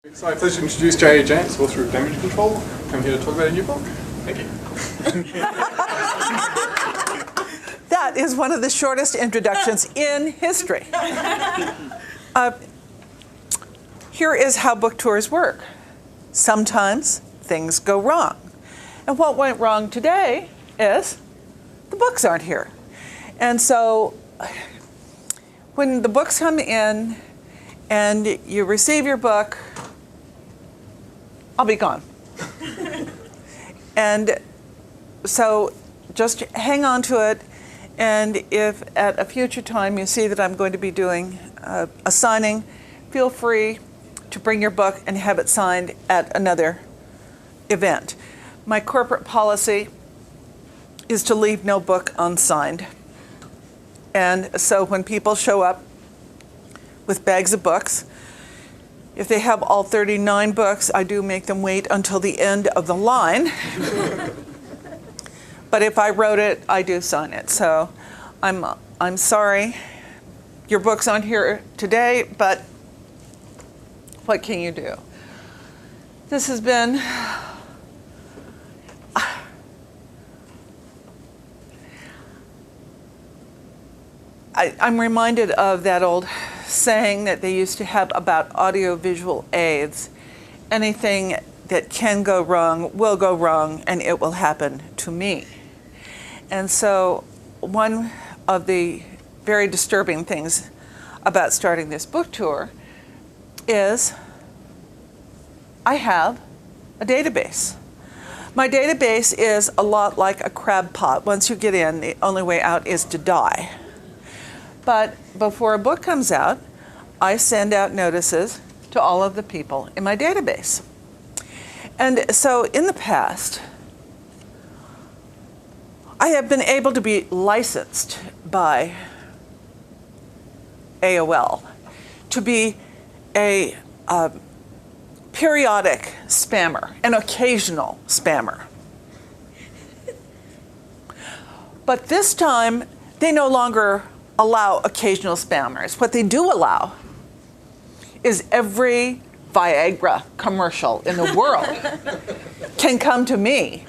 It's my pleasure to introduce Jance, author of Damage Control. I'm here to talk about a new book. Thank you. That is one of the shortest introductions in history. Here is how book tours work. Sometimes things go wrong. And what went wrong today is the books aren't here. And so when the books come in and you receive your book, I'll be gone. And so just hang on to it, and if at a future time you see that I'm going to be doing a signing, feel free to bring your book and have it signed at another event. My corporate policy is to leave no book unsigned. And so when people show up with bags of books, if they have all 39 books, I do make them wait until the end of the line. But if I wrote it, I do sign it. So I'm sorry your book's on here today, but what can you do? This has been I'm reminded of that old saying that they used to have about audiovisual aids. Anything that can go wrong will go wrong, and it will happen to me. And so one of the very disturbing things about starting this book tour is I have a database. My database is a lot like a crab pot. Once you get in, the only way out is to die. But before a book comes out, I send out notices to all of the people in my database. And so in the past, I have been able to be licensed by AOL to be a periodic spammer, an occasional spammer. But this time, they no longer allow occasional spammers. What they do allow is every Viagra commercial in the world can come to me.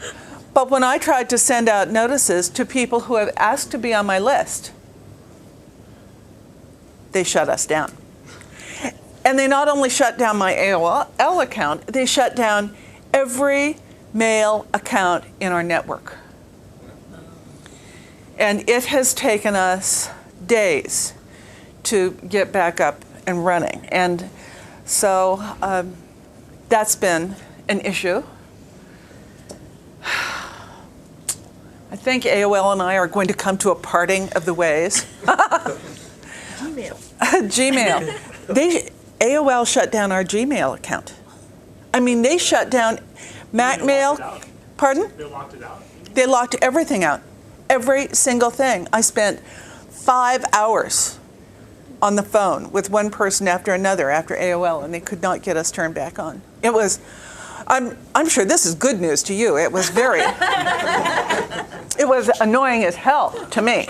But when I tried to send out notices to people who have asked to be on my list, they shut us down. And they not only shut down my AOL account, they shut down every mail account in our network. And it has taken us days to get back up and running. And so that's been an issue. I think AOL and I are going to come to a parting of the ways. Gmail. AOL shut down our Gmail account. I mean, they shut down MacMail. Pardon? They locked it out. They locked everything out. Every single thing. I spent 5 hours on the phone with one person after another after AOL, and they could not get us turned back on. It was, I'm sure this is good news to you. It was very, it was annoying as hell to me.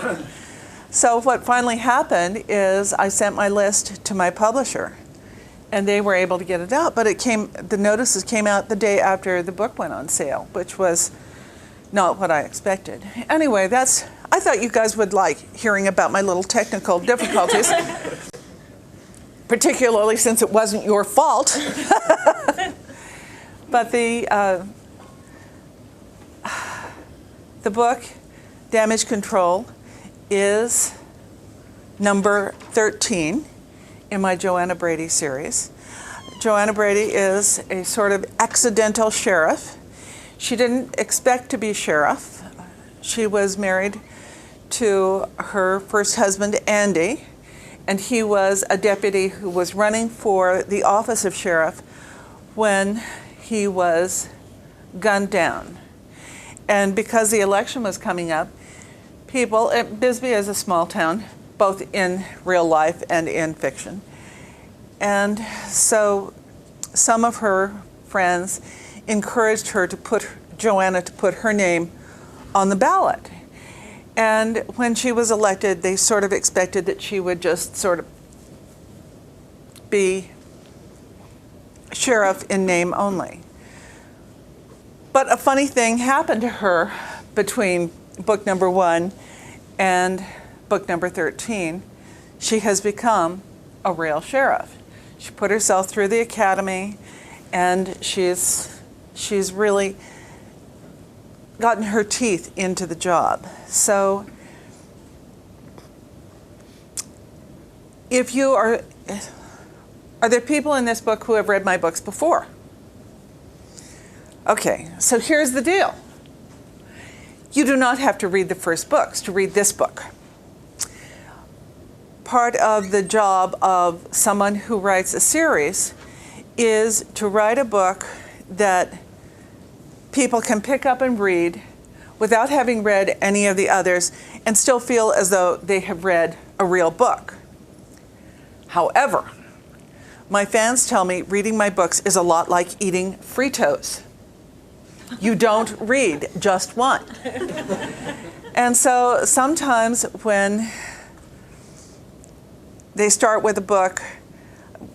So what finally happened is I sent my list to my publisher, and they were able to get it out. But the notices came out the day after the book went on sale, which was not what I expected. Anyway, I thought you guys would like hearing about my little technical difficulties, particularly since it wasn't your fault. But the book, Damage Control, is number 13 in my Joanna Brady series. Joanna Brady is a sort of accidental sheriff. She didn't expect to be sheriff. She was married to her first husband, Andy, and he was a deputy who was running for the office of sheriff when he was gunned down. And because the election was coming up, Bisbee is a small town, both in real life and in fiction. And so some of her friends encouraged her to Joanna to put her name on the ballot. And when she was elected, they sort of expected that she would just sort of be sheriff in name only. But a funny thing happened to her between book number 1 and book number 13. She has become a real sheriff. She put herself through the academy, and she's really gotten her teeth into the job. So if you are there people in this book who have read my books before? Okay, so here's the deal. You do not have to read the first books to read this book. Part of the job of someone who writes a series is to write a book that people can pick up and read without having read any of the others and still feel as though they have read a real book. However, my fans tell me reading my books is a lot like eating Fritos. You don't read just one. And so sometimes when they start with a book,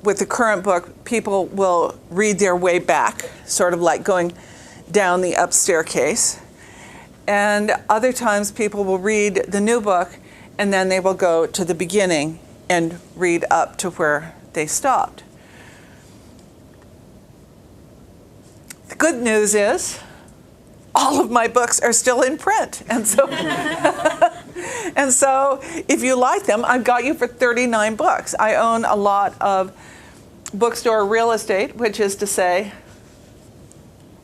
with the current book, people will read their way back, sort of like going down the up staircase. And other times people will read the new book and then they will go to the beginning and read up to where they stopped. The good news is all of my books are still in print. And so and so if you like them, I've got you for 39 books. I own a lot of bookstore real estate, which is to say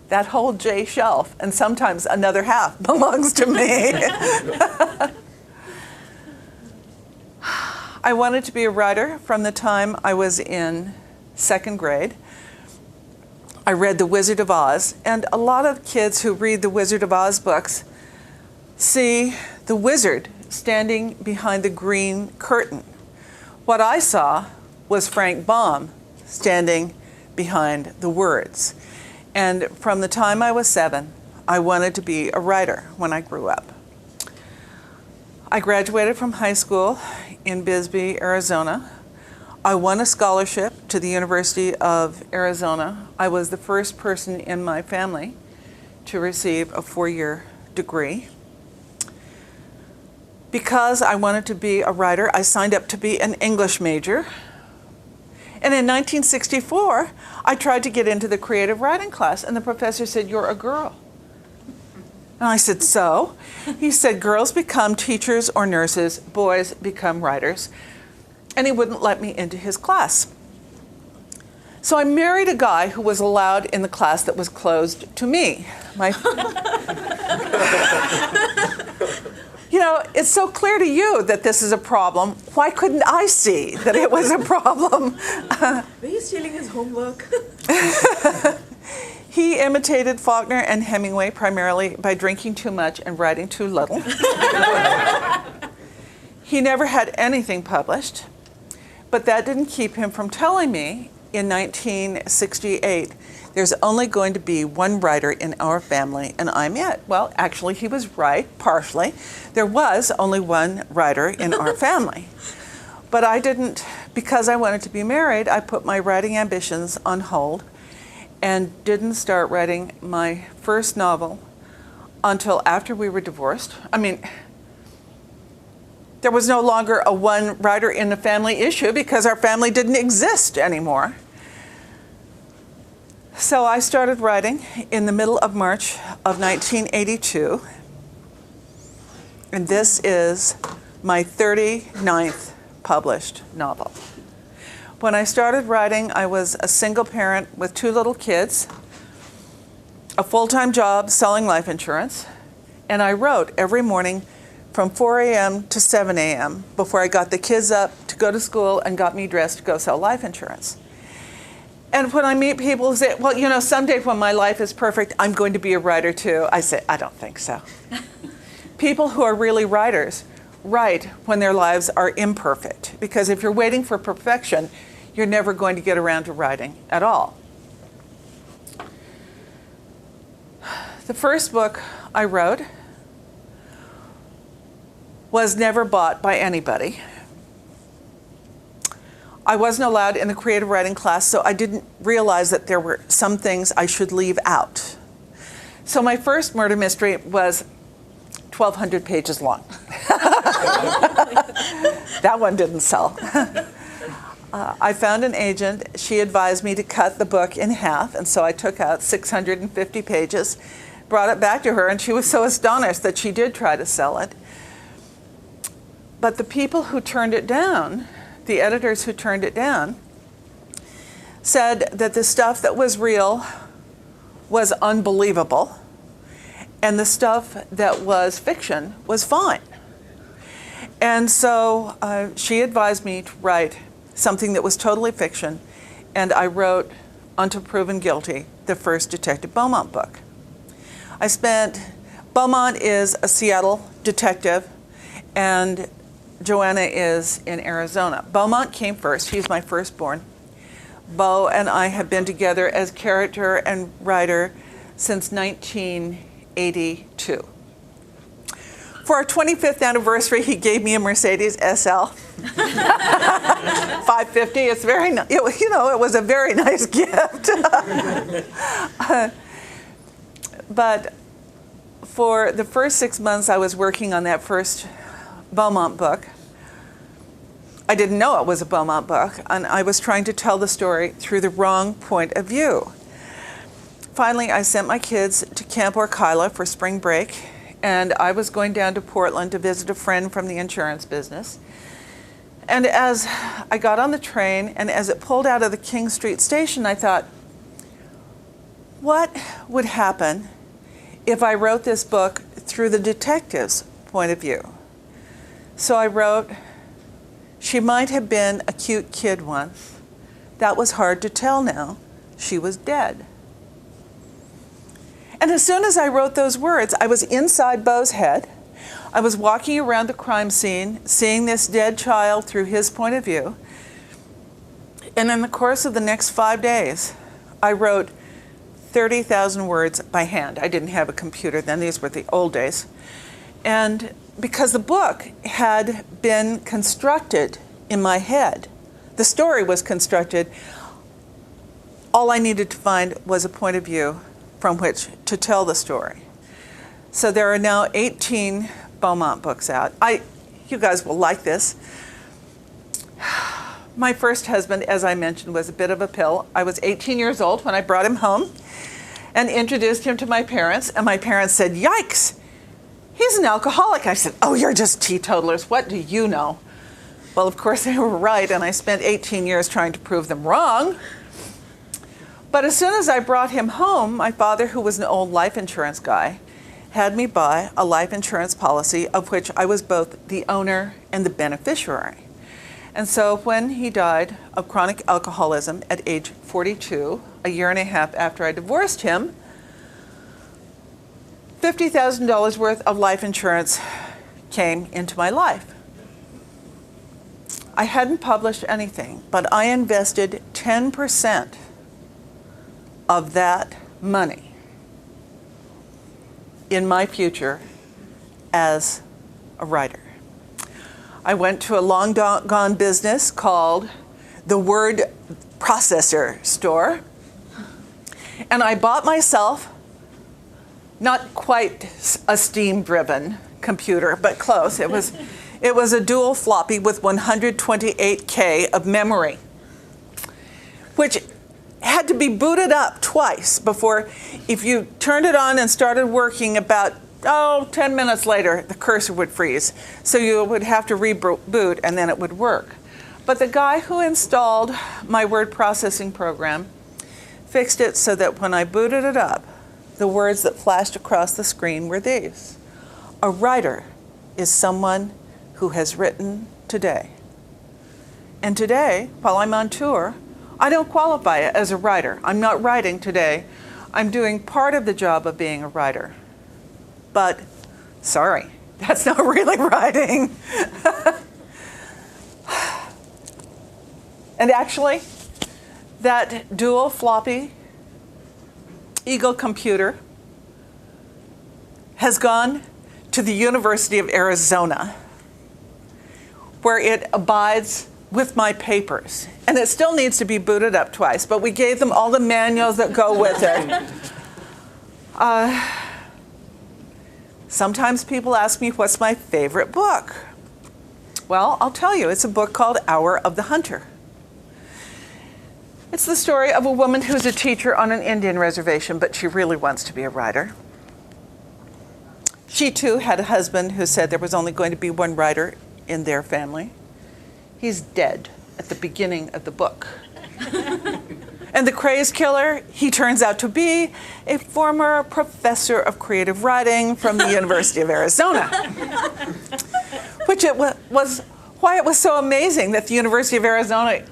that whole J shelf, and sometimes another half belongs to me. I wanted to be a writer from the time I was in 2nd grade. I read The Wizard of Oz, and a lot of kids who read the Wizard of Oz books see the wizard standing behind the green curtain. What I saw was Frank Baum standing behind the words. And from the time I was 7, I wanted to be a writer when I grew up. I graduated from high school in Bisbee, Arizona. I won a scholarship to the University of Arizona. I was the first person in my family to receive a 4-year degree. Because I wanted to be a writer, I signed up to be an English major. And in 1964, I tried to get into the creative writing class, and the professor said, "You're a girl." And I said, "So?" He said, "Girls become teachers or nurses, boys become writers." And he wouldn't let me into his class. So I married a guy who was allowed in the class that was closed to me. You know, it's so clear to you that this is a problem. Why couldn't I see that it was a problem? Were you stealing his homework? He imitated Faulkner and Hemingway primarily by drinking too much and writing too little. He never had anything published, but that didn't keep him from telling me in 1968, there's only going to be one writer in our family, and I'm it. Well, actually, he was right, partially. There was only one writer in our family. But I didn't, because I wanted to be married, I put my writing ambitions on hold and didn't start writing my first novel until after we were divorced. I mean, there was no longer a one writer in the family issue because our family didn't exist anymore. So I started writing in the middle of March of 1982, and this is my 39th published novel. When I started writing, I was a single parent with 2 little kids, a full-time job selling life insurance, and I wrote every morning from 4 a.m. to 7 a.m. before I got the kids up to go to school and got me dressed to go sell life insurance. And when I meet people who say, well, you know, someday when my life is perfect, I'm going to be a writer too, I say, I don't think so. People who are really writers write when their lives are imperfect, because if you're waiting for perfection, you're never going to get around to writing at all. The first book I wrote was never bought by anybody. I wasn't allowed in the creative writing class, so I didn't realize that there were some things I should leave out. So my first murder mystery was 1,200 pages long. That one didn't sell. I found an agent. She advised me to cut the book in half, and so I took out 650 pages, brought it back to her, and she was so astonished that she did try to sell it. But the people who turned it down, the editors who turned it down, said that the stuff that was real was unbelievable, and the stuff that was fiction was fine. And so she advised me to write something that was totally fiction, and I wrote Until Proven Guilty, the first Detective Beaumont book. Beaumont is a Seattle detective, and Joanna is in Arizona. Beaumont came first. He's my firstborn. Beau and I have been together as character and writer since 1982. For our 25th anniversary, he gave me a Mercedes SL 550. It's very, it was a very nice gift. But for the first 6 months I was working on that first Beaumont book, I didn't know it was a Beaumont book, and I was trying to tell the story through the wrong point of view. Finally, I sent my kids to Camp Orkila for spring break, and I was going down to Portland to visit a friend from the insurance business. And as I got on the train, and as it pulled out of the King Street station, I thought, what would happen if I wrote this book through the detective's point of view? So I wrote, she might have been a cute kid once. That was hard to tell now. She was dead. And as soon as I wrote those words, I was inside Beau's head. I was walking around the crime scene, seeing this dead child through his point of view. And in the course of the next 5 days, I wrote 30,000 words by hand. I didn't have a computer then. These were the old days. And because the book had been constructed in my head, the story was constructed, all I needed to find was a point of view from which to tell the story. So there are now 18 Beaumont books out. You guys will like this. My first husband, as I mentioned, was a bit of a pill. I was 18 years old when I brought him home and introduced him to my parents, and my parents said, yikes, he's an alcoholic. I said, oh, you're just teetotalers. What do you know? Well, of course, they were right, and I spent 18 years trying to prove them wrong. But as soon as I brought him home, my father, who was an old life insurance guy, had me buy a life insurance policy of which I was both the owner and the beneficiary. And so when he died of chronic alcoholism at age 42, a year and a half after I divorced him, $50,000 worth of life insurance came into my life. I hadn't published anything, but I invested 10% of that money in my future as a writer. I went to a long gone business called the Word Processor Store, and I bought myself not quite a steam-driven computer, but close. It was a dual floppy with 128K of memory, which had to be booted up twice before, if you turned it on and started working about, 10 minutes later, the cursor would freeze. So you would have to reboot and then it would work. But the guy who installed my word processing program fixed it so that when I booted it up, the words that flashed across the screen were these: a writer is someone who has written today. And today, while I'm on tour, I don't qualify as a writer. I'm not writing today. I'm doing part of the job of being a writer. But, sorry, that's not really writing. And actually, that dual floppy Eagle computer has gone to the University of Arizona, where it abides with my papers. And it still needs to be booted up twice, but we gave them all the manuals that go with it. Sometimes people ask me, what's my favorite book? Well, I'll tell you, it's a book called Hour of the Hunter. It's the story of a woman who's a teacher on an Indian reservation, but she really wants to be a writer. She too had a husband who said there was only going to be one writer in their family. He's dead at the beginning of the book. And the crazed killer, he turns out to be a former professor of creative writing from the University of Arizona. Which was why it was so amazing that the University of Arizona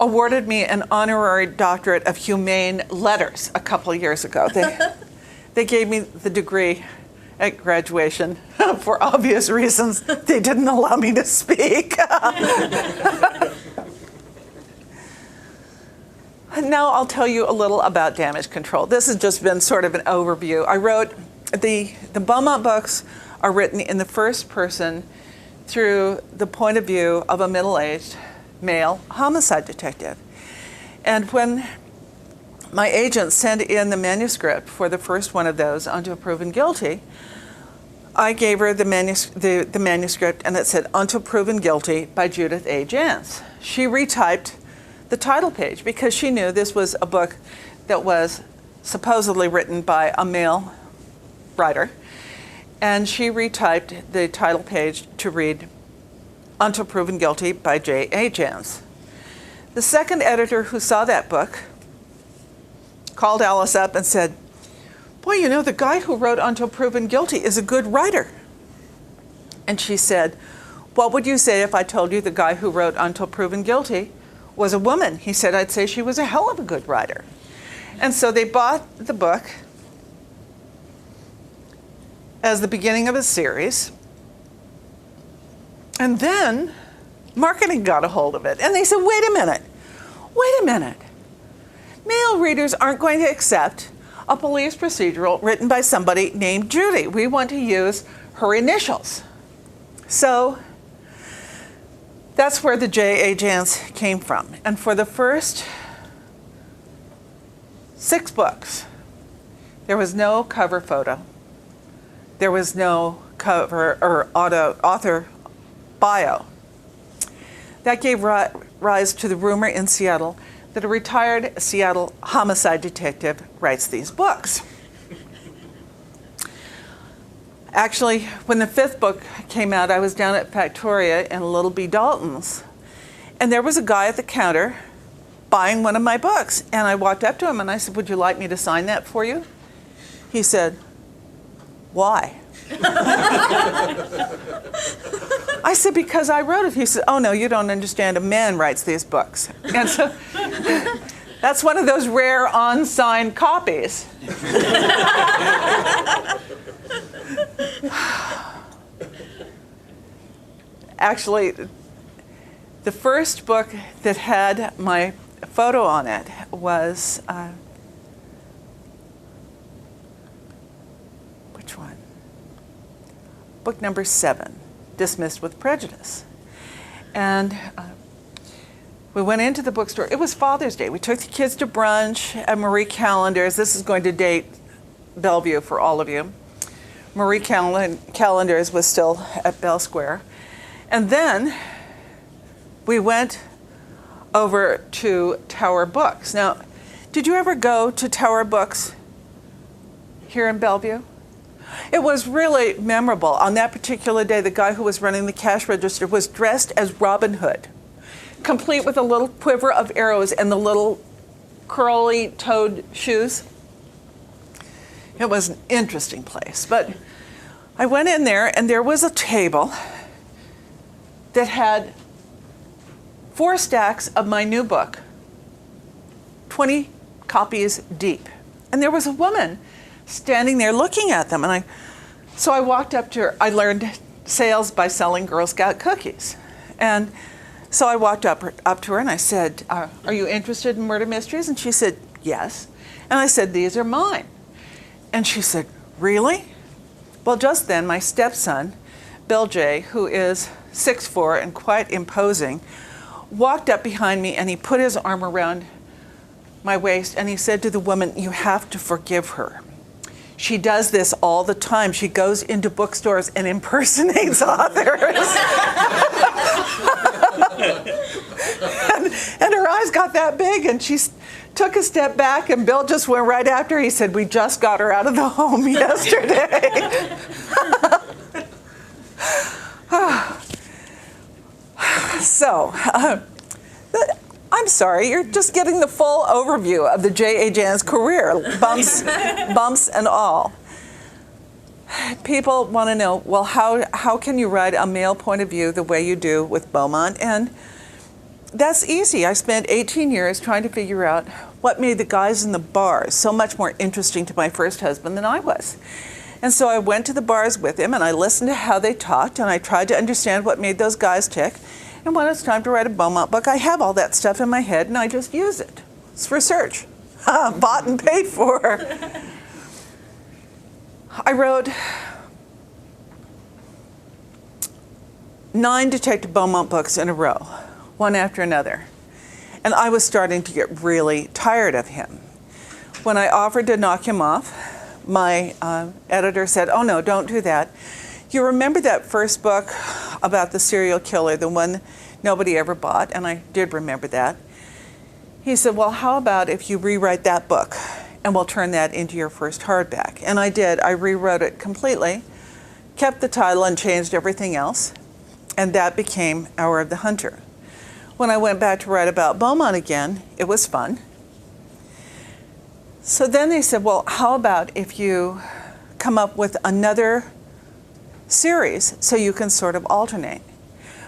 awarded me an honorary doctorate of humane letters a couple of years ago. They gave me the degree at graduation. For obvious reasons, they didn't allow me to speak. Now I'll tell you a little about damage control. This has just been sort of an overview. I wrote, the Beaumont books are written in the first person through the point of view of a middle-aged male homicide detective. And when my agent sent in the manuscript for the first one of those, Until Proven Guilty, I gave her the manuscript, and it said, Until Proven Guilty by Judith A. Jance. She retyped the title page because she knew this was a book that was supposedly written by a male writer. And she retyped the title page to read Until Proven Guilty by J.A. Jance. The second editor who saw that book called Alice up and said, boy, you know, the guy who wrote Until Proven Guilty is a good writer. And she said, what would you say if I told you the guy who wrote Until Proven Guilty was a woman? He said, I'd say she was a hell of a good writer. And so they bought the book as the beginning of a series. And then marketing got a hold of it. And they said, wait a minute. Male readers aren't going to accept a police procedural written by somebody named Judy. We want to use her initials. So that's where the J.A. Jance came from. And for the first 6 books, there was no cover photo. There was no cover or author bio. That gave rise to the rumor in Seattle that a retired Seattle homicide detective writes these books. Actually, when the 5th book came out, I was down at Factoria in Little B. Dalton's, and there was a guy at the counter buying one of my books. And I walked up to him and I said, would you like me to sign that for you? He said, why? I said, because I wrote it. He said, oh no, you don't understand. A man writes these books. And so that's one of those rare unsigned copies. Actually, the first book that had my photo on it was, which one? Book number 7, Dismissed with Prejudice. And we went into the bookstore. It was Father's Day. We took the kids to brunch at Marie Callender's. This is going to date Bellevue for all of you. Marie Callender's was still at Bell Square. And then we went over to Tower Books. Now, did you ever go to Tower Books here in Bellevue? It was really memorable. On that particular day, the guy who was running the cash register was dressed as Robin Hood, complete with a little quiver of arrows and the little curly-toed shoes. It was an interesting place. But I went in there, and there was a table that had 4 stacks of my new book, 20 copies deep. And there was a woman standing there looking at them. And so I walked up to her. I learned sales by selling Girl Scout cookies. And so I walked up to her and I said, are you interested in murder mysteries? And she said, yes. And I said, these are mine. And she said, really? Well, just then my stepson, Bill J., who is 6'4" and quite imposing, walked up behind me and he put his arm around my waist and he said to the woman, "You have to forgive her. She does this all the time. She goes into bookstores and impersonates authors." and her eyes got that big and she took a step back and Bill just went right after her. He said, "We just got her out of the home yesterday." So, I'm sorry, you're just getting the full overview of the J.A. Jance career, bumps and all. People want to know, well, how can you write a male point of view the way you do with Beaumont? And that's easy. I spent 18 years trying to figure out what made the guys in the bars so much more interesting to my first husband than I was. And so I went to the bars with him and I listened to how they talked and I tried to understand what made those guys tick. And when it's time to write a Beaumont book, I have all that stuff in my head and I just use it. It's research, bought and paid for. I wrote 9 Detective Beaumont books in a row, one after another. And I was starting to get really tired of him. When I offered to knock him off, my editor said, "Oh no, don't do that. You remember that first book about the serial killer, the one nobody ever bought?" And I did remember that. He said, "Well, how about if you rewrite that book and we'll turn that into your first hardback?" And I did. I rewrote it completely, kept the title and changed everything else. And that became Hour of the Hunter. When I went back to write about Beaumont again, it was fun. So then they said, "Well, how about if you come up with another series so you can sort of alternate?"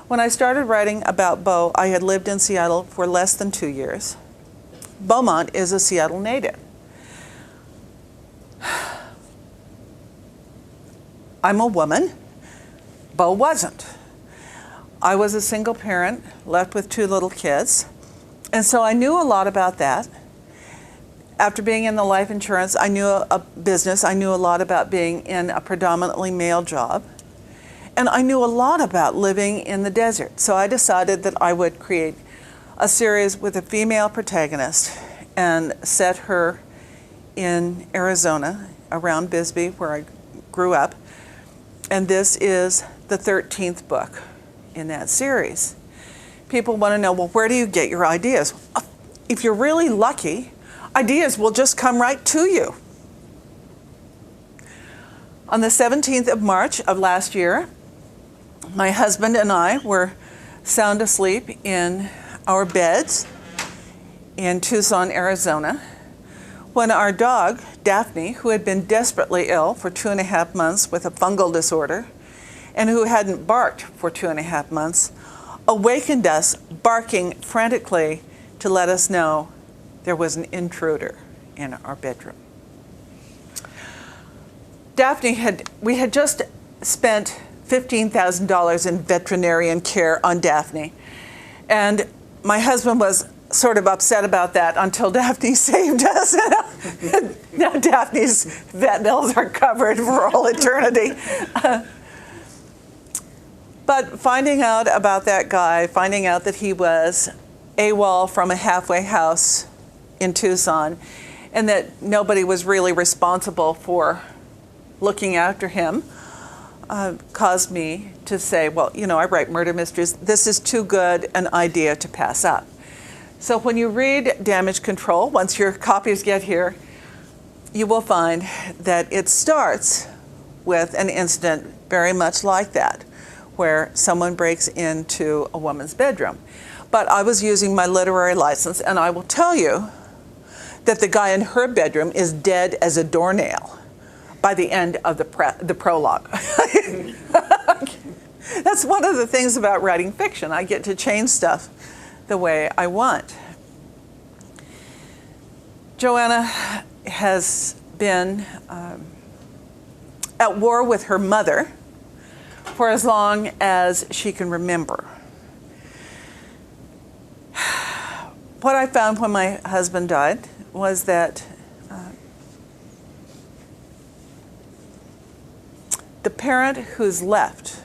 When I started writing about Beau, I had lived in Seattle for less than 2 years. Beaumont is a Seattle native. I'm a woman. Beau wasn't. I was a single parent, left with 2 little kids, and so I knew a lot about that. After being in the life insurance, I knew a business. I knew a lot about being in a predominantly male job. And I knew a lot about living in the desert. So I decided that I would create a series with a female protagonist and set her in Arizona, around Bisbee, where I grew up. And this is the 13th book in that series. People want to know, well, where do you get your ideas? If you're really lucky, ideas will just come right to you. On the 17th of March of last year, my husband and I were sound asleep in our beds in Tucson, Arizona, when our dog, Daphne, who had been desperately ill for 2.5 months with a fungal disorder, and who hadn't barked for 2.5 months, awakened us barking frantically to let us know there was an intruder in our bedroom. We had just spent $15,000 in veterinarian care on Daphne. And my husband was sort of upset about that until Daphne saved us. Now Daphne's vet bills are covered for all eternity. But finding out about that guy, finding out that he was AWOL from a halfway house in Tucson, and that nobody was really responsible for looking after him, caused me to say, well, you know, I write murder mysteries. This is too good an idea to pass up. So when you read Damage Control, once your copies get here, you will find that it starts with an incident very much like that, where someone breaks into a woman's bedroom. But I was using my literary license, and I will tell you that the guy in her bedroom is dead as a doornail by the end of the prologue. That's one of the things about writing fiction. I get to change stuff the way I want. Joanna has been at war with her mother for as long as she can remember. What I found when my husband died was that the parent who's left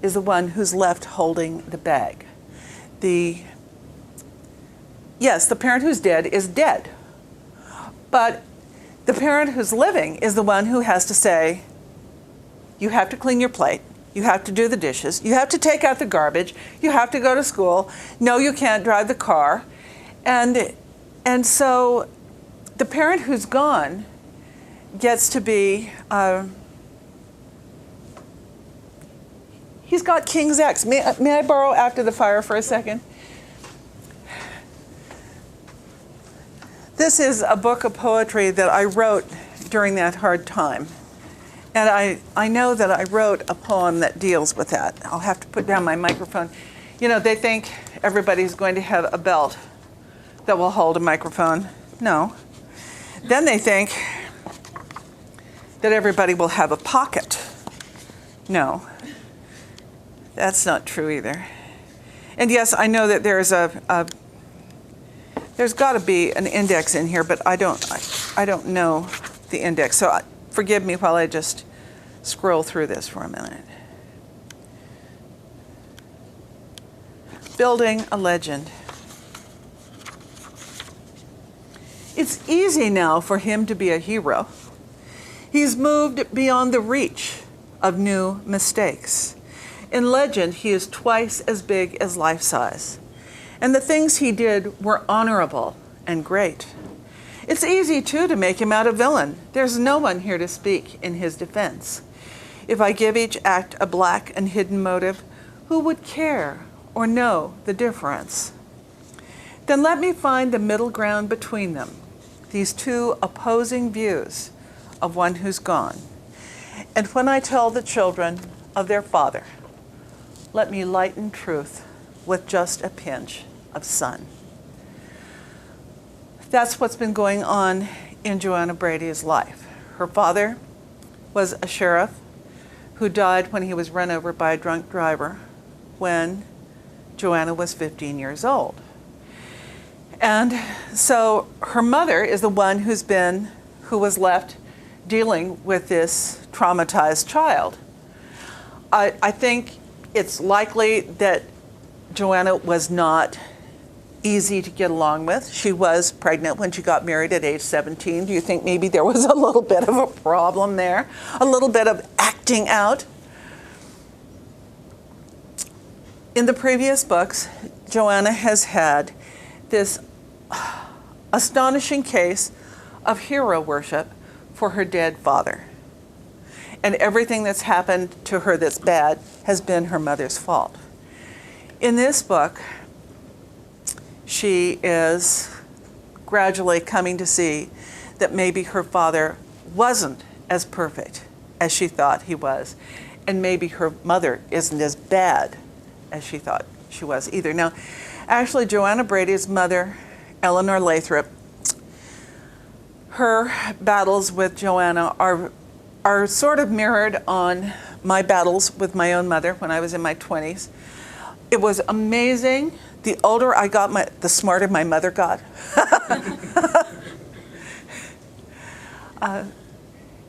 is the one who's left holding the bag. Yes, the parent who's dead is dead. But the parent who's living is the one who has to say, you have to clean your plate, you have to do the dishes, you have to take out the garbage, you have to go to school, no, you can't drive the car. And so the parent who's gone gets to be, he's got King's X. May I borrow After the Fire for a second? This is a book of poetry that I wrote during that hard time. And I know that I wrote a poem that deals with that. I'll have to put down my microphone. You know, they think everybody's going to have a belt that will hold a microphone. No. Then they think that everybody will have a pocket. No. That's not true either. And yes, I know that there's there's got to be an index in here, but I don't know the index. So forgive me while I just scroll through this for a minute. Building a legend. It's easy now for him to be a hero. He's moved beyond the reach of new mistakes. In legend, he is twice as big as life-size. And the things he did were honorable and great. It's easy, too, to make him out a villain. There's no one here to speak in his defense. If I give each act a black and hidden motive, who would care or know the difference? Then let me find the middle ground between them, these two opposing views of one who's gone. And when I tell the children of their father, let me lighten truth with just a pinch of sun. That's what's been going on in Joanna Brady's life. Her father was a sheriff who died when he was run over by a drunk driver when Joanna was 15 years old. And so her mother is the one who was left dealing with this traumatized child. I think it's likely that Joanna was not easy to get along with. She was pregnant when she got married at age 17. Do you think maybe there was a little bit of a problem there? A little bit of acting out? In the previous books, Joanna has had this astonishing case of hero worship for her dead father. And everything that's happened to her that's bad has been her mother's fault. In this book, she is gradually coming to see that maybe her father wasn't as perfect as she thought he was, and maybe her mother isn't as bad as she thought she was either. Now, actually, Joanna Brady's mother, Eleanor Lathrop, her battles with Joanna are sort of mirrored on my battles with my own mother when I was in my 20s. It was amazing. The older I got, the smarter my mother got.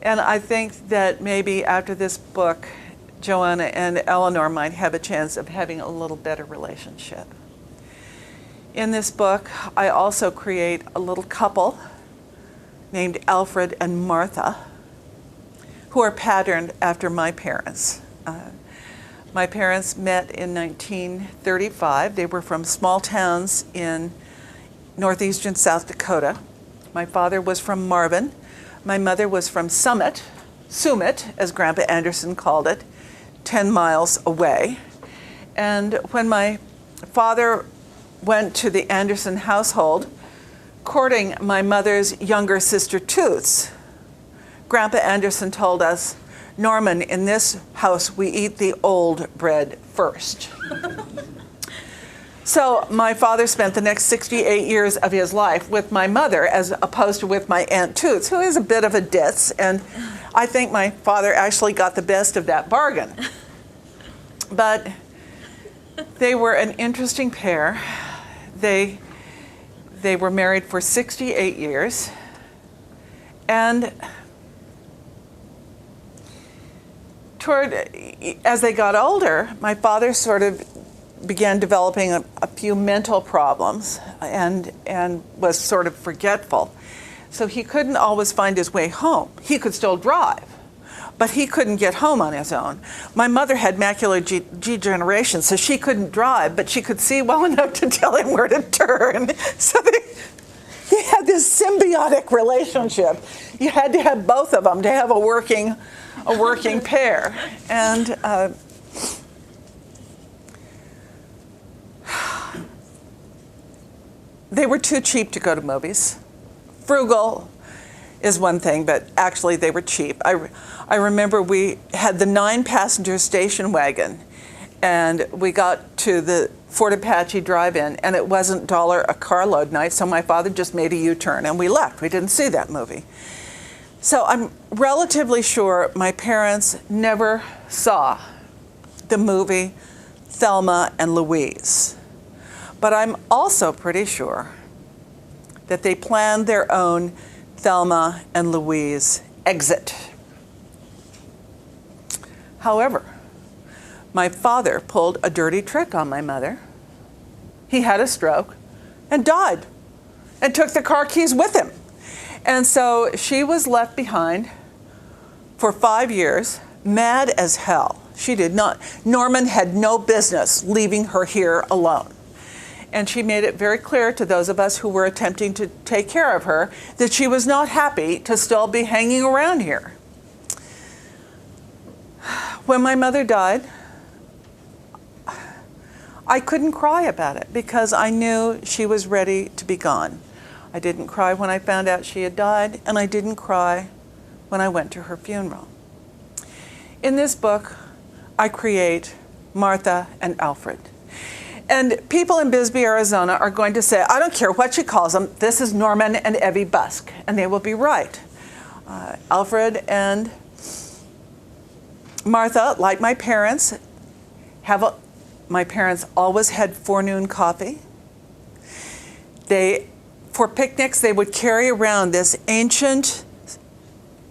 And I think that maybe after this book, Joanna and Eleanor might have a chance of having a little better relationship. In this book, I also create a little couple named Alfred and Martha, who are patterned after my parents. My parents met in 1935. They were from small towns in northeastern South Dakota. My father was from Marvin. My mother was from Summit, as Grandpa Anderson called it, 10 miles away. And when my father went to the Anderson household, courting my mother's younger sister Toots, Grandpa Anderson told us, "Norman, in this house we eat the old bread first." So my father spent the next 68 years of his life with my mother as opposed to with my Aunt Toots, who is a bit of a ditz, and I think my father actually got the best of that bargain. But they were an interesting pair. They were married for 68 years, and as they got older, my father sort of began developing a few mental problems and was sort of forgetful. So he couldn't always find his way home. He could still drive, but he couldn't get home on his own. My mother had macular degeneration, so she couldn't drive, but she could see well enough to tell him where to turn. So they had this symbiotic relationship. You had to have both of them to have a working pair. And they were too cheap to go to movies. Frugal is one thing, but actually they were cheap. I remember we had the 9-passenger station wagon, and we got to the Fort Apache drive-in, and it wasn't $1 a carload night, so my father just made a U-turn, and we left. We didn't see that movie. So I'm relatively sure my parents never saw the movie Thelma and Louise. But I'm also pretty sure that they planned their own Thelma and Louise exit. However, my father pulled a dirty trick on my mother. He had a stroke and died and took the car keys with him. And so she was left behind for 5 years, mad as hell. She did not. Norman had no business leaving her here alone. And she made it very clear to those of us who were attempting to take care of her that she was not happy to still be hanging around here. When my mother died, I couldn't cry about it because I knew she was ready to be gone. I didn't cry when I found out she had died, and I didn't cry when I went to her funeral. In this book, I create Martha and Alfred. And people in Bisbee, Arizona are going to say, I don't care what she calls them, this is Norman and Evie Busk. And they will be right. Alfred and Martha, like my parents, my parents always had forenoon coffee. For picnics, they would carry around this ancient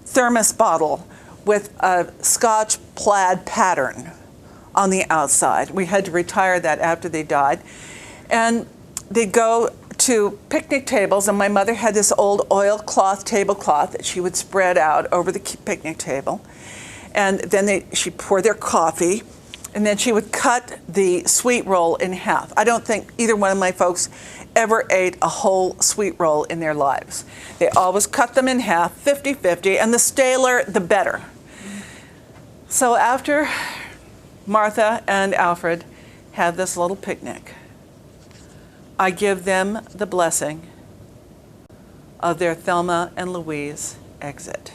thermos bottle with a Scotch plaid pattern on the outside. We had to retire that after they died. And they'd go to picnic tables, and my mother had this old oilcloth tablecloth that she would spread out over the picnic table. And then she'd pour their coffee, and then she would cut the sweet roll in half. I don't think either one of my folks ever ate a whole sweet roll in their lives. They always cut them in half, 50-50, and the staler, the better. So after Martha and Alfred had this little picnic, I give them the blessing of their Thelma and Louise exit.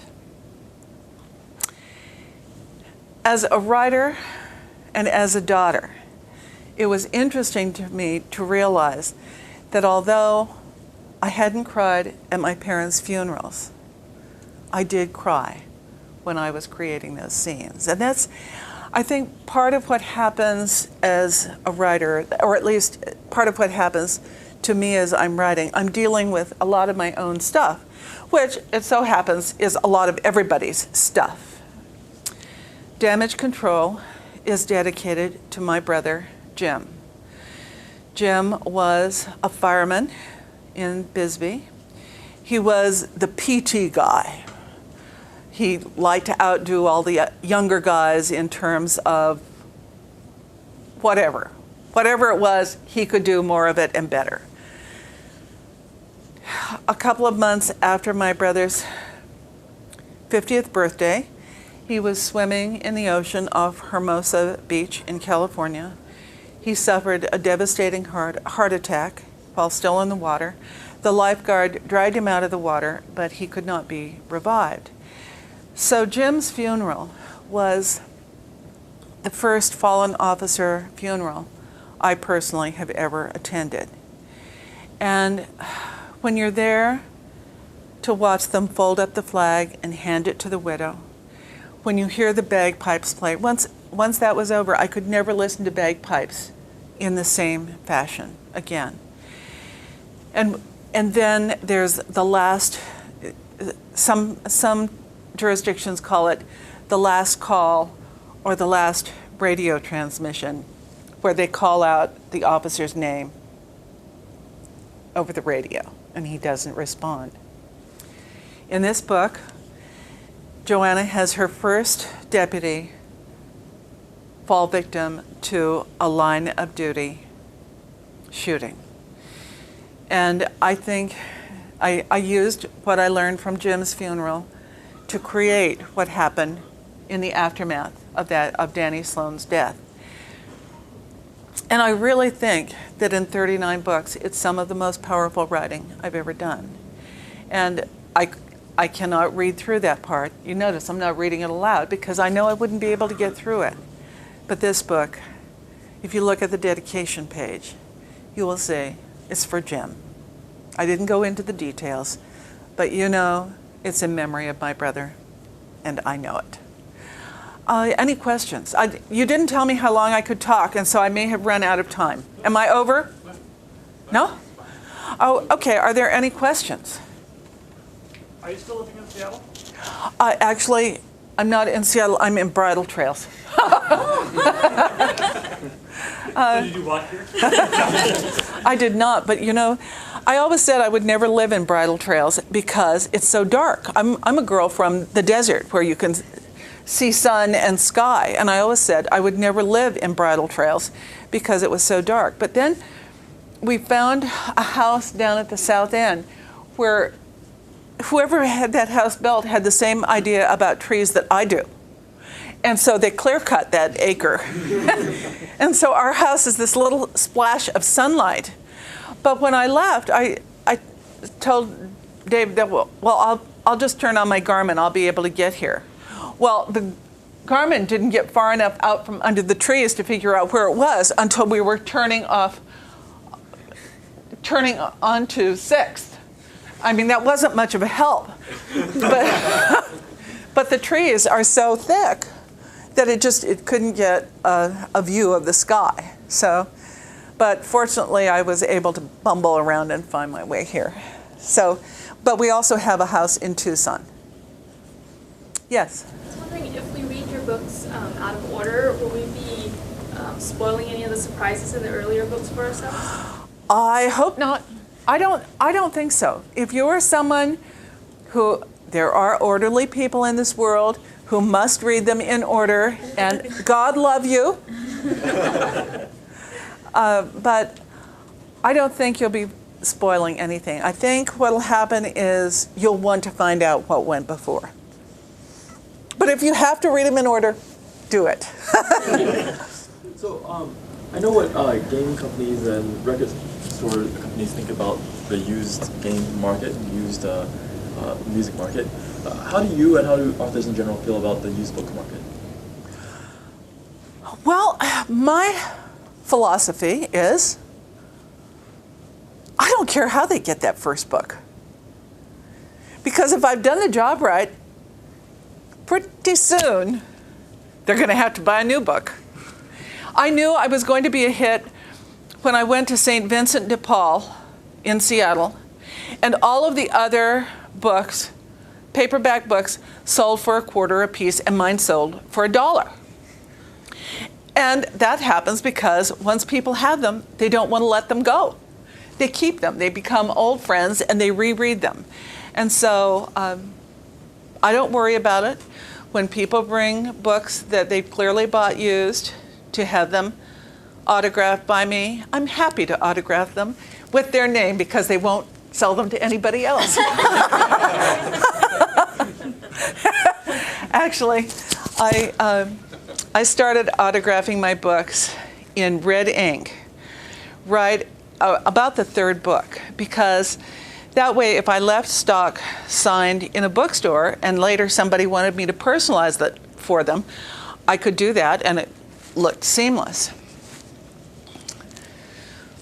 As a writer and as a daughter, it was interesting to me to realize that although I hadn't cried at my parents' funerals, I did cry when I was creating those scenes. And that's, I think, part of what happens as a writer, or at least part of what happens to me as I'm writing. I'm dealing with a lot of my own stuff, which it so happens is a lot of everybody's stuff. Damage Control is dedicated to my brother, Jim. Jim was a fireman in Bisbee. He was the PT guy. He liked to outdo all the younger guys in terms of whatever. Whatever it was, he could do more of it and better. A couple of months after my brother's 50th birthday, he was swimming in the ocean off Hermosa Beach in California. He suffered a devastating heart attack while still in the water. The lifeguard dragged him out of the water, but he could not be revived. So Jim's funeral was the first fallen officer funeral I personally have ever attended. And when you're there to watch them fold up the flag and hand it to the widow, when you hear the bagpipes play, once that was over, I could never listen to bagpipes in the same fashion again. And then there's the last, some jurisdictions call it the last call or the last radio transmission where they call out the officer's name over the radio and he doesn't respond. In this book, Joanna has her first deputy fall victim to a line of duty shooting. And I think I used what I learned from Jim's funeral to create what happened in the aftermath of Danny Sloan's death. And I really think that in 39 books, it's some of the most powerful writing I've ever done. And I cannot read through that part. You notice I'm not reading it aloud because I know I wouldn't be able to get through it. But this book, if you look at the dedication page, you will see it's for Jim. I didn't go into the details, but you know it's in memory of my brother, and I know it. Any questions? You didn't tell me how long I could talk, and so I may have run out of time. Am I over? No? Oh, okay. Are there any questions? Are you still living in Seattle? Actually, I'm not in Seattle. I'm in Bridle Trails. Did you do what here? I did not, but you know, I always said I would never live in Bridle Trails because it's so dark. I'm a girl from the desert where you can see sun and sky, and I always said I would never live in Bridle Trails because it was so dark. But then we found a house down at the south end where whoever had that house built had the same idea about trees that I do. And so they clear-cut that acre. And so our house is this little splash of sunlight. But when I left, I told Dave that, well, I'll just turn on my Garmin. I'll be able to get here. Well, the Garmin didn't get far enough out from under the trees to figure out where it was until we were turning onto 6th. I mean, that wasn't much of a help. But the trees are so thick that it couldn't get a view of the sky. So, but fortunately I was able to bumble around and find my way here. So, but we also have a house in Tucson. Yes? I was wondering if we read your books out of order, will we be spoiling any of the surprises in the earlier books for ourselves? I hope not. I don't think so. If you are someone who, there are orderly people in this world who must read them in order, and God love you. But I don't think you'll be spoiling anything. I think what'll happen is you'll want to find out what went before. But if you have to read them in order, do it. So I know what game companies and record store companies think about the used game market, the used music market. How do you and how do authors in general feel about the used book market? Well, my philosophy is I don't care how they get that first book. Because if I've done the job right, pretty soon they're going to have to buy a new book. I knew I was going to be a hit when I went to St. Vincent de Paul in Seattle, and all of the other books, paperback books, sold for $0.25 a piece, and mine sold for $1. And that happens because once people have them, they don't want to let them go. They keep them. They become old friends, and they reread them. And so I don't worry about it. When people bring books that they've clearly bought used to have them autographed by me, I'm happy to autograph them with their name because they won't sell them to anybody else. Actually, I started autographing my books in red ink right about the third book, because that way if I left stock signed in a bookstore and later somebody wanted me to personalize that for them, I could do that and it looked seamless.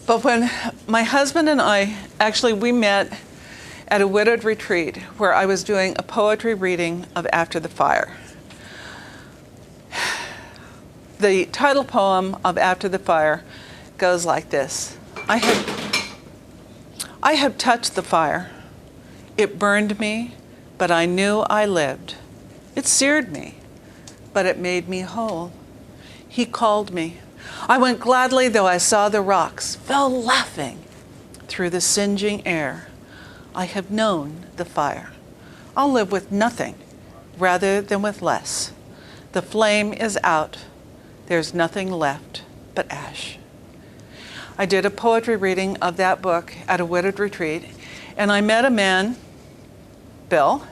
But when my husband and I, actually we met at a widowed retreat where I was doing a poetry reading of After the Fire. The title poem of After the Fire goes like this. I have touched the fire. It burned me, but I knew I lived. It seared me, but it made me whole. He called me. I went gladly, though I saw the rocks, fell laughing through the singeing air. I have known the fire. I'll live with nothing rather than with less. The flame is out. There's nothing left but ash. I did a poetry reading of that book at a widowed retreat, and I met a man, Bill,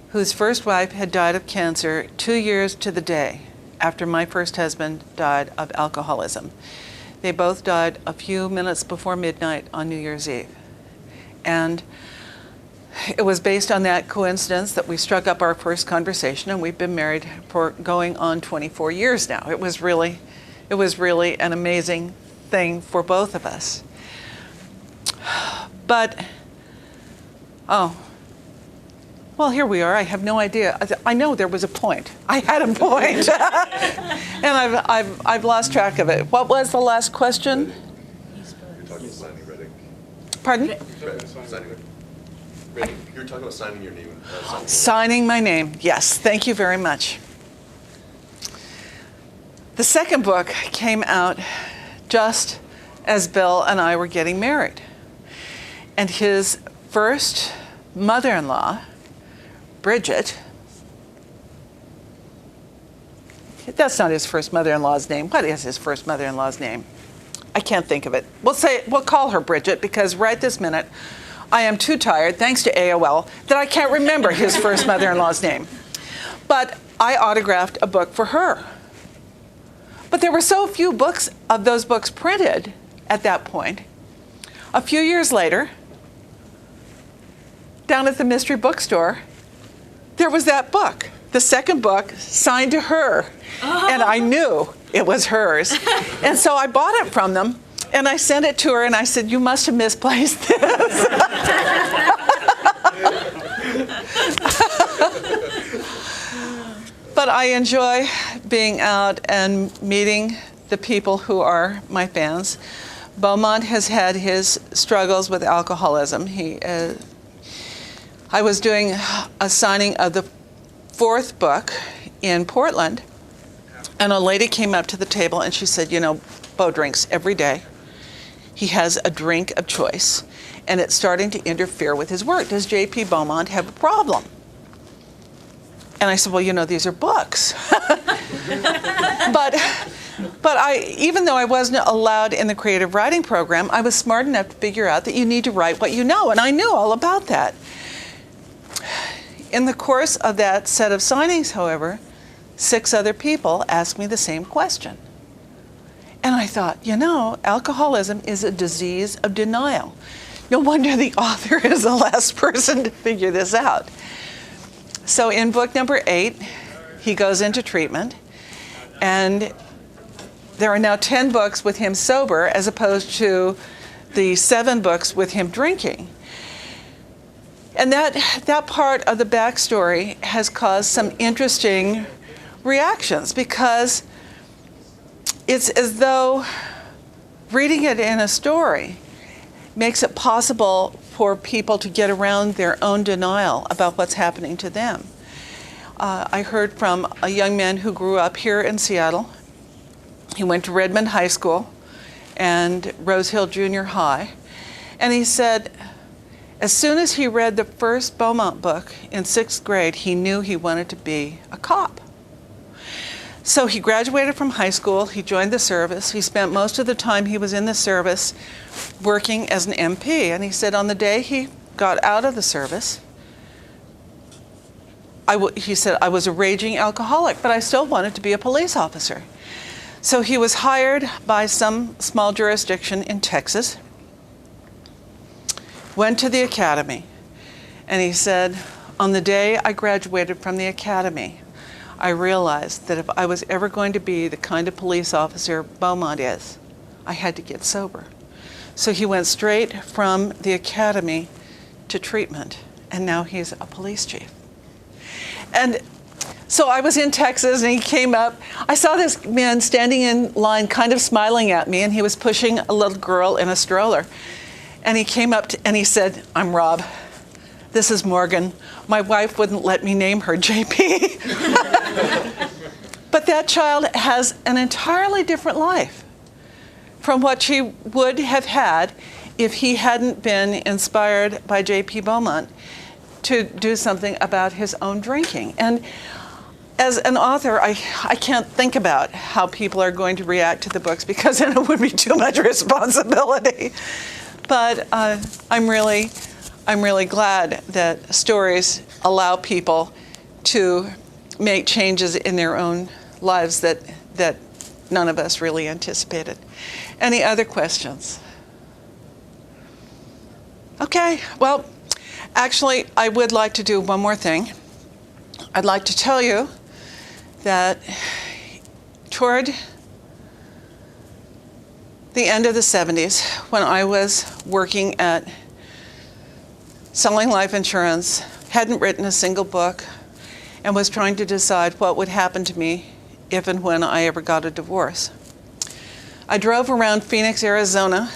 whose first wife had died of cancer 2 years to the day after my first husband died of alcoholism. They both died a few minutes before midnight on New Year's Eve. And it was based on that coincidence that we struck up our first conversation, and we've been married for going on 24 years now. It was really an amazing thing for both of us. But, well, here we are. I have no idea. I know there was a point. I had a point. And I've lost track of it. What was the last question? You're talking about signing Reading. Pardon? Signing Reading. You're talking about signing your name. Signing my name. Yes. Thank you very much. The second book came out just as Bill and I were getting married. And his first mother-in-law, Bridget, that's not his first mother-in-law's name. What is his first mother-in-law's name? I can't think of it. We'll call her Bridget, because right this minute I am too tired, thanks to AOL, that I can't remember his first mother-in-law's name. But I autographed a book for her. But there were so few books of those books printed at that point. A few years later, down at the mystery bookstore, there was that book, the second book, signed to her. And I knew it was hers. And so I bought it from them, and I sent it to her, and I said, "You must have misplaced this." But I enjoy being out and meeting the people who are my fans. Beaumont has had his struggles with alcoholism. I was doing a signing of the fourth book in Portland, and a lady came up to the table and she said, "You know, Beau drinks every day. He has a drink of choice, and it's starting to interfere with his work. Does J.P. Beaumont have a problem?" And I said, "Well, you know, these are books." But even though I wasn't allowed in the creative writing program, I was smart enough to figure out that you need to write what you know, and I knew all about that. In the course of that set of signings, however, 6 other people asked me the same question. And I thought, you know, alcoholism is a disease of denial. No wonder the author is the last person to figure this out. So in book number 8, he goes into treatment, and there are now 10 books with him sober as opposed to the 7 books with him drinking. And that part of the backstory has caused some interesting reactions, because it's as though reading it in a story makes it possible for people to get around their own denial about what's happening to them. I heard from a young man who grew up here in Seattle. He went to Redmond High School and Rose Hill Junior High. And he said, as soon as he read the first Beaumont book in 6th grade, he knew he wanted to be a cop. So he graduated from high school, he joined the service, he spent most of the time he was in the service working as an MP, and he said on the day he got out of the service, he said, "I was a raging alcoholic, but I still wanted to be a police officer." So he was hired by some small jurisdiction in Texas, went to the academy, and he said, "On the day I graduated from the academy, I realized that if I was ever going to be the kind of police officer Beaumont is, I had to get sober." So he went straight from the academy to treatment, and now he's a police chief. And so I was in Texas, and he came up. I saw this man standing in line kind of smiling at me, and he was pushing a little girl in a stroller. And he came up and he said, "I'm Rob. This is Morgan. My wife wouldn't let me name her JP." that child has an entirely different life from what she would have had if he hadn't been inspired by J.P. Beaumont to do something about his own drinking. And as an author, I can't think about how people are going to react to the books because then it would be too much responsibility. But I'm really glad that stories allow people to make changes in their own lives that none of us really anticipated. Any other questions? Okay, well, actually, I would like to do one more thing. I'd like to tell you that toward the end of the 70s, when I was working at selling life insurance, hadn't written a single book, and was trying to decide what would happen to me if and when I ever got a divorce. I drove around Phoenix, Arizona,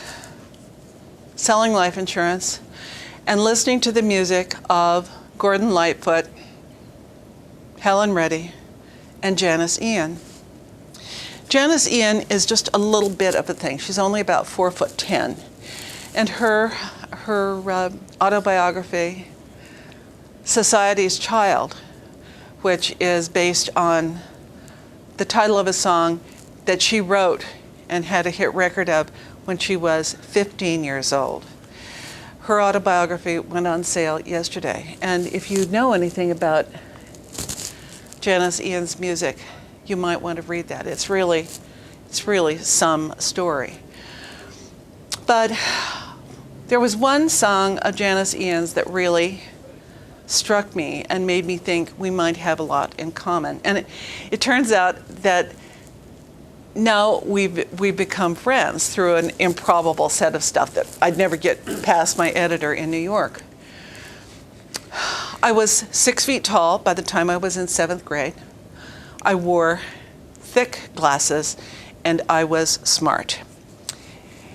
selling life insurance, and listening to the music of Gordon Lightfoot, Helen Reddy, and Janice Ian. Janice Ian is just a little bit of a thing. She's only about 4'10", and her autobiography, Society's Child, which is based on the title of a song that she wrote and had a hit record of when she was 15 years old. Her autobiography went on sale yesterday, and if you know anything about Janice Ian's music, you might want to read that. It's really some story. But there was one song of Janice Ian's that really struck me and made me think we might have a lot in common. And it turns out that now we've become friends through an improbable set of stuff that I'd never get past my editor in New York. I was 6 feet tall by the time I was in 7th grade. I wore thick glasses, and I was smart.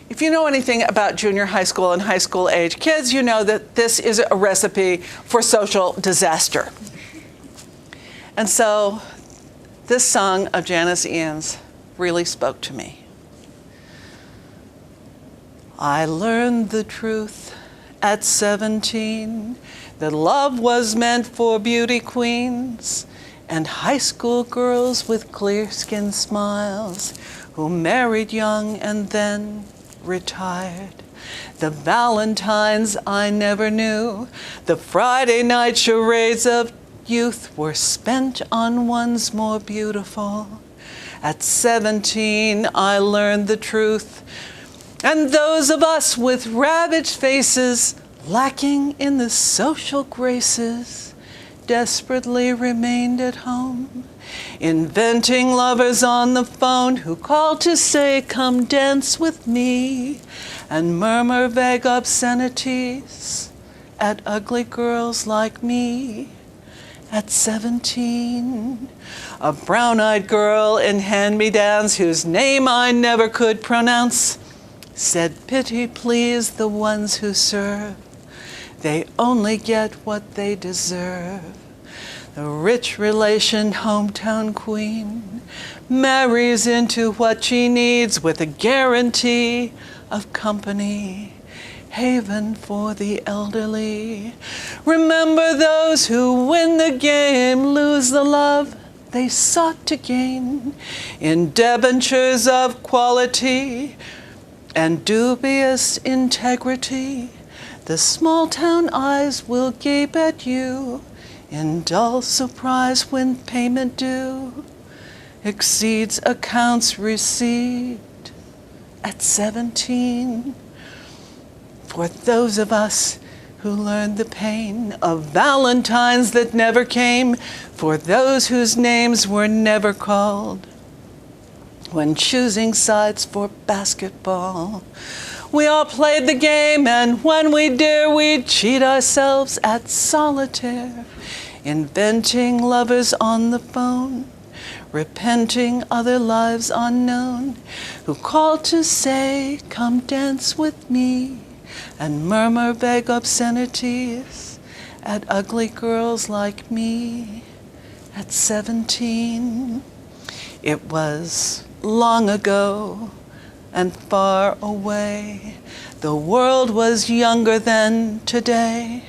If you know anything about junior high school and high school age kids, you know that this is a recipe for social disaster. And so this song of Janice Ian's really spoke to me. I learned the truth at 17, that love was meant for beauty queens and high school girls with clear-skinned smiles who married young and then retired. The Valentines I never knew, the Friday night charades of youth were spent on ones more beautiful. At 17, I learned the truth, and those of us with ravaged faces, lacking in the social graces, desperately remained at home, inventing lovers on the phone who called to say, come dance with me, and murmur vague obscenities at ugly girls like me. At 17, a brown-eyed girl in hand-me-downs whose name I never could pronounce said, pity please the ones who serve. They only get what they deserve. The rich relation hometown queen marries into what she needs with a guarantee of company, haven for the elderly. Remember those who win the game lose the love they sought to gain in debentures of quality and dubious integrity. The small town eyes will gape at you in dull surprise when payment due exceeds accounts received. At 17, for those of us who learned the pain of Valentines that never came, for those whose names were never called when choosing sides for basketball. We all played the game, and when we dare, we cheat ourselves at solitaire, inventing lovers on the phone, repenting other lives unknown, who called to say, come dance with me, and murmur vague obscenities at ugly girls like me. At 17, It was long ago and far away. The world was younger than today,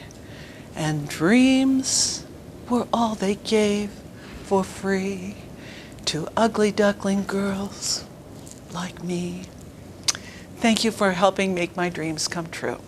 and dreams were all they gave for free to ugly duckling girls like me. Thank you for helping make my dreams come true.